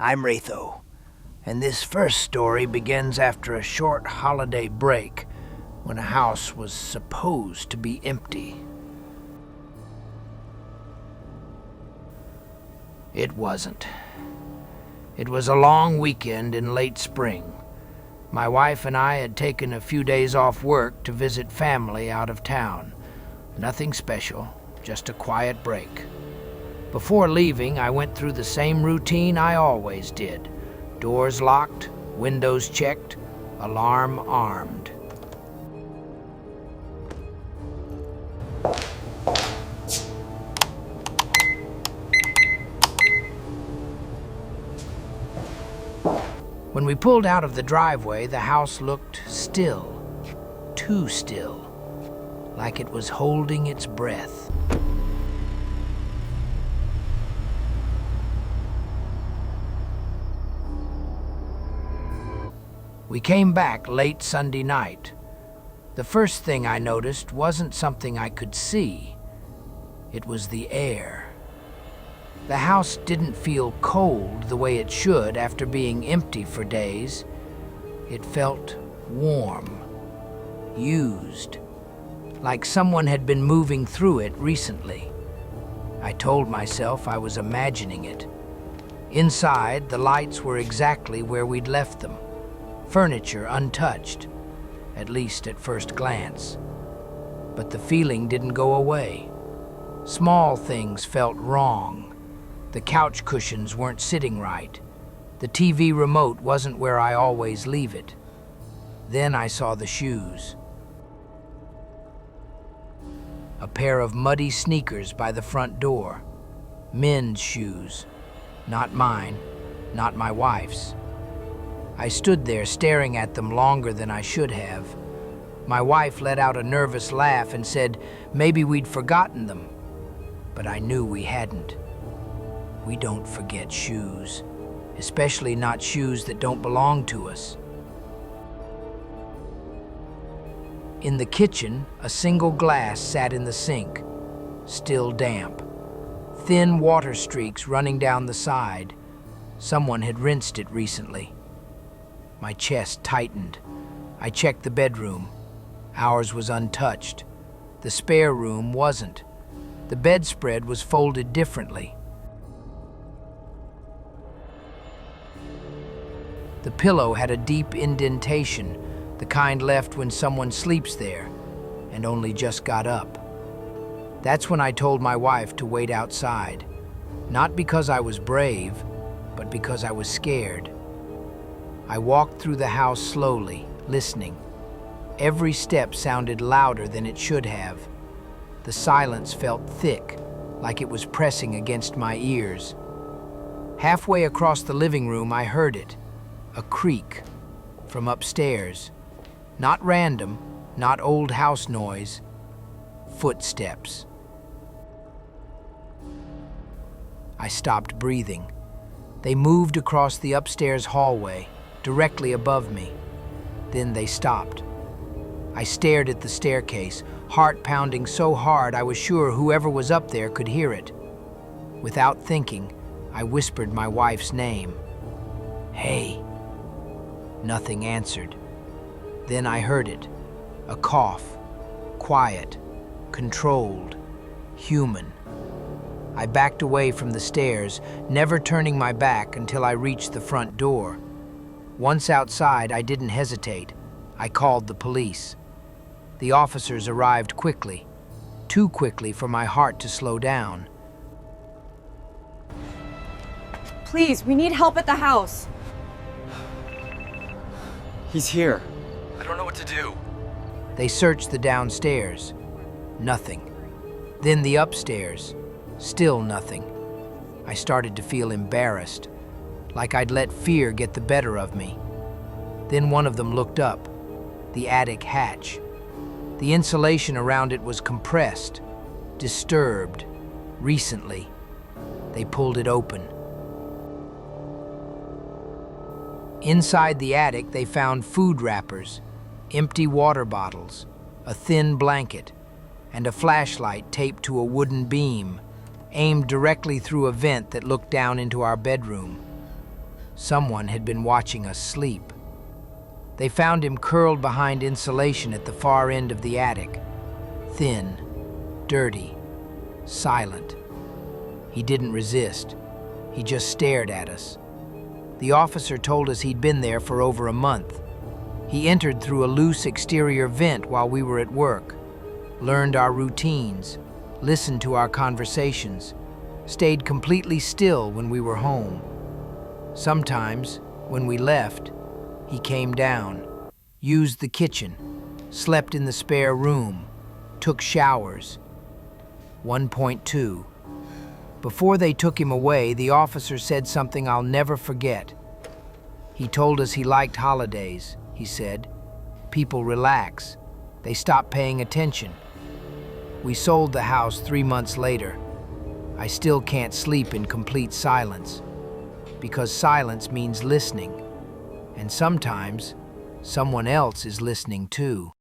I'm Wraitho, and this first story begins after a short holiday break when a house was supposed to be empty. It wasn't. It was a long weekend in late spring. My wife and I had taken a few days off work to visit family out of town. Nothing special, just a quiet break. Before leaving, I went through the same routine I always did. Doors locked, windows checked, alarm armed. When we pulled out of the driveway, the house looked still, too still, like it was holding its breath. We came back late Sunday night. The first thing I noticed wasn't something I could see. It was the air. The house didn't feel cold the way it should after being empty for days. It felt warm, used, like someone had been moving through it recently. I told myself I was imagining it. Inside, the lights were exactly where we'd left them. Furniture untouched, at least at first glance. But the feeling didn't go away. Small things felt wrong. The couch cushions weren't sitting right. The TV remote wasn't where I always leave it. Then I saw the shoes. A pair of muddy sneakers by the front door. Men's shoes. Not mine, not my wife's. I stood there staring at them longer than I should have. My wife let out a nervous laugh and said maybe we'd forgotten them. But I knew we hadn't. We don't forget shoes, especially not shoes that don't belong to us. In the kitchen, a single glass sat in the sink, still damp. Thin water streaks running down the side. Someone had rinsed it recently. My chest tightened. I checked the bedroom. Ours was untouched. The spare room wasn't. The bedspread was folded differently. The pillow had a deep indentation, the kind left when someone sleeps there and only just got up. That's when I told my wife to wait outside, not because I was brave, but because I was scared. I walked through the house slowly, listening. Every step sounded louder than it should have. The silence felt thick, like it was pressing against my ears. Halfway across the living room, I heard it. A creak from upstairs. Not random, not old house noise. Footsteps. I stopped breathing. They moved across the upstairs hallway, directly above me. Then they stopped. I stared at the staircase, heart pounding so hard I was sure whoever was up there could hear it. Without thinking, I whispered my wife's name. "Hey." Nothing answered. Then I heard it. A cough. Quiet. Controlled. Human. I backed away from the stairs, never turning my back until I reached the front door. Once outside, I didn't hesitate. I called the police. The officers arrived quickly. Too quickly for my heart to slow down. Please, we need help at the house. He's here. I don't know what to do. They searched the downstairs. Nothing. Then the upstairs. Still nothing. I started to feel embarrassed, like I'd let fear get the better of me. Then one of them looked up. The attic hatch. The insulation around it was compressed, disturbed, recently. They pulled it open. Inside the attic, they found food wrappers, empty water bottles, a thin blanket, and a flashlight taped to a wooden beam, aimed directly through a vent that looked down into our bedroom. Someone had been watching us sleep. They found him curled behind insulation at the far end of the attic. Thin, dirty, silent. He didn't resist. He just stared at us. The officer told us he'd been there for over a month. He entered through a loose exterior vent while we were at work, learned our routines, listened to our conversations, stayed completely still when we were home. Sometimes, when we left, he came down, used the kitchen, slept in the spare room, took showers. 1.2. Before they took him away, the officer said something I'll never forget. He told us he liked holidays, he said. People relax. They stop paying attention. We sold the house 3 months later. I still can't sleep in complete silence, because silence means listening, and sometimes someone else is listening too.